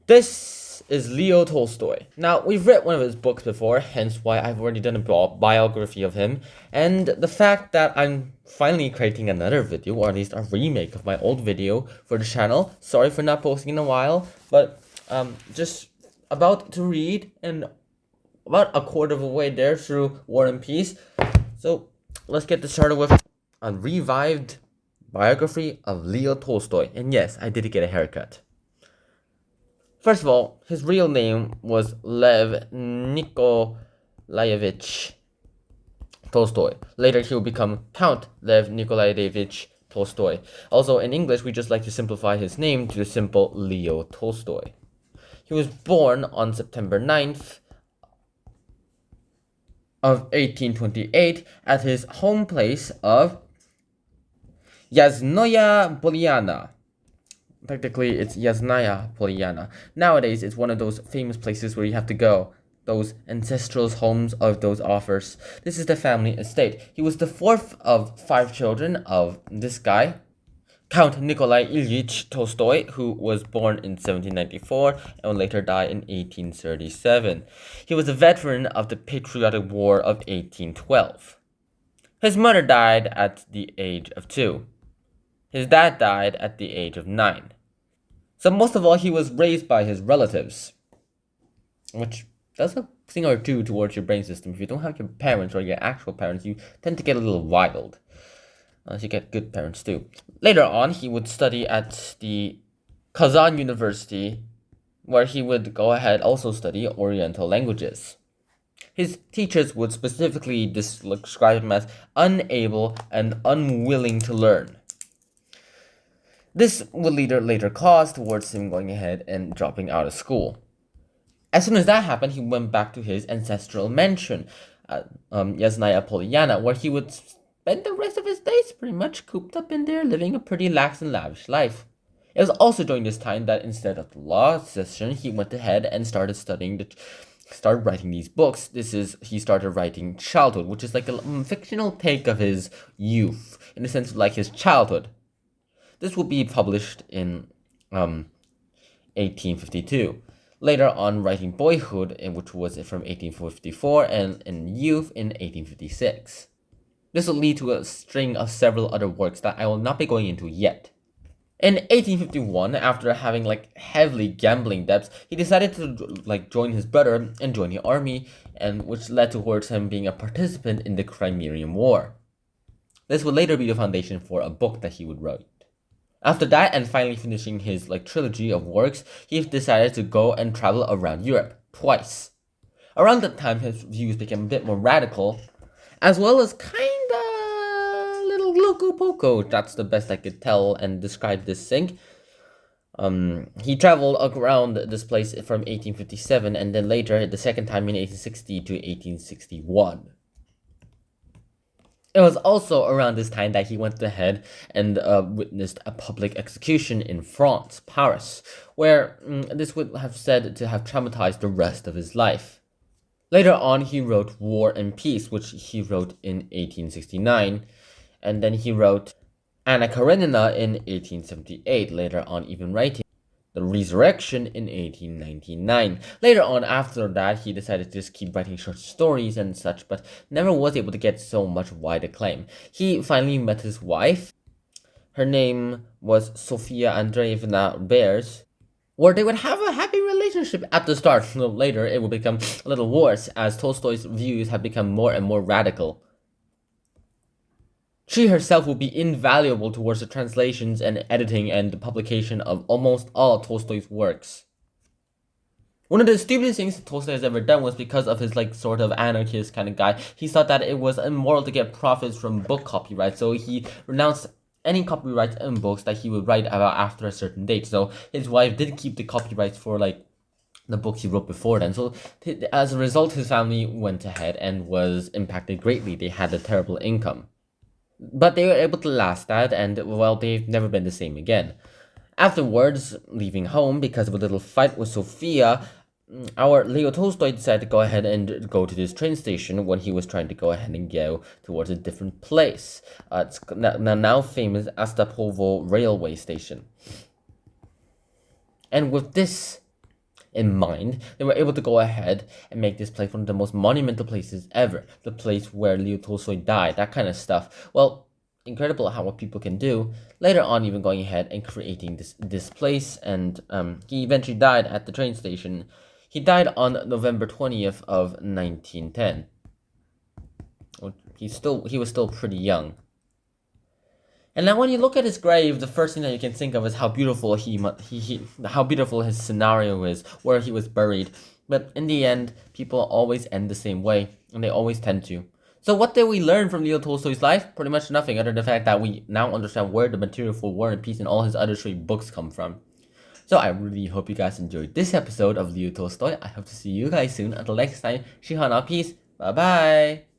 This is Leo Tolstoy. Now, we've read one of his books before, hence why I've already done a biography of him, and the fact that I'm finally creating another video, or at least a remake of my old video for the channel. Sorry for not posting in a while, but just about to read and about a quarter of a way there through War and Peace. So let's get this started with a revived biography of Leo Tolstoy. And yes, I did get a haircut. First of all, his real name was Lev Nikolaevich Tolstoy. Later, he would become Count Lev Nikolaevich Tolstoy. Also, in English, we just like to simplify his name to the simple Leo Tolstoy. He was born on September 9th of 1828 at his home place of Yasnoya Polyana. Technically, it's Yasnaya Polyana. Nowadays, it's one of those famous places where you have to go. Those ancestral homes of those authors. This is the family estate. He was the fourth of 5 children of this guy, Count Nikolai Ilyich Tolstoy, who was born in 1794 and would later die in 1837. He was a veteran of the Patriotic War of 1812. His mother died at the age of 2. His dad died at the age of 9. So most of all, he was raised by his relatives, which does a thing or two towards your brain system. If you don't have your parents or your actual parents, you tend to get a little wild. Unless you get good parents too. Later on, he would study at the Kazan University, where he would go ahead also study Oriental languages. His teachers would specifically describe him as unable and unwilling to learn. This would later cause towards him going ahead and dropping out of school. As soon as that happened, he went back to his ancestral mansion, Yasnaya Polyana, where he would spend the rest of his days pretty much cooped up in there, living a pretty lax and lavish life. It was also during this time that instead of the law session, he went ahead and started writing these books. He started writing childhood, which is like a fictional take of his youth, in the sense of like his childhood. This will be published in 1852. Later on, writing Boyhood, which was from 1854, and in Youth in 1856. This will lead to a string of several other works that I will not be going into yet. In 1851, after having heavily gambling debts, he decided to join his brother and join the army, and which led towards him being a participant in the Crimean War. This would later be the foundation for a book that he would write. After that, and finally finishing his trilogy of works, he decided to go and travel around Europe twice. Around that time, his views became a bit more radical, as well as kinda little loco poco. That's the best I could tell and describe this thing. He traveled around this place from 1857, and then later, the second time in 1860 to 1861. It was also around this time that he went ahead and witnessed a public execution in France, Paris, where this would have said to have traumatized the rest of his life. Later on, he wrote War and Peace, which he wrote in 1869, and then he wrote Anna Karenina in 1878, later on even writing The Resurrection in 1899. Later on, after that, he decided to just keep writing short stories and such, but never was able to get so much wide acclaim. He finally met his wife. Her name was Sofia Andreevna Bears, where they would have a happy relationship at the start. Later, it would become a little worse, as Tolstoy's views have become more and more radical. She herself will be invaluable towards the translations and editing and the publication of almost all Tolstoy's works. One of the stupidest things Tolstoy has ever done was because of his sort of anarchist kind of guy. He thought that it was immoral to get profits from book copyright, so he renounced any copyright in books that he would write about after a certain date. So his wife did keep the copyrights for the books he wrote before then. So as a result, his family went ahead and was impacted greatly. They had a terrible income. But they were able to last that, and well, they've never been the same again. Afterwards, leaving home because of a little fight with Sophia, our Leo Tolstoy decided to go ahead and go to this train station when he was trying to go ahead and go towards a different place. It's now famous Astapovo railway station. And with this in mind, they were able to go ahead and make this place one of the most monumental places ever. The place where Leo Tolstoy died, that kind of stuff. Well, incredible how what people can do. Later on, even going ahead and creating this place, and he eventually died at the train station. He died on November 20th of 1910. He was still pretty young. And now when you look at his grave, the first thing that you can think of is how beautiful how beautiful his scenario is, where he was buried. But in the end, people always end the same way, and they always tend to. So what did we learn from Leo Tolstoy's life? Pretty much nothing, other than the fact that we now understand where the material for War and Peace and all his other 3 books come from. So I really hope you guys enjoyed this episode of Leo Tolstoy. I hope to see you guys soon. Until next time, Shihana, peace. Bye bye.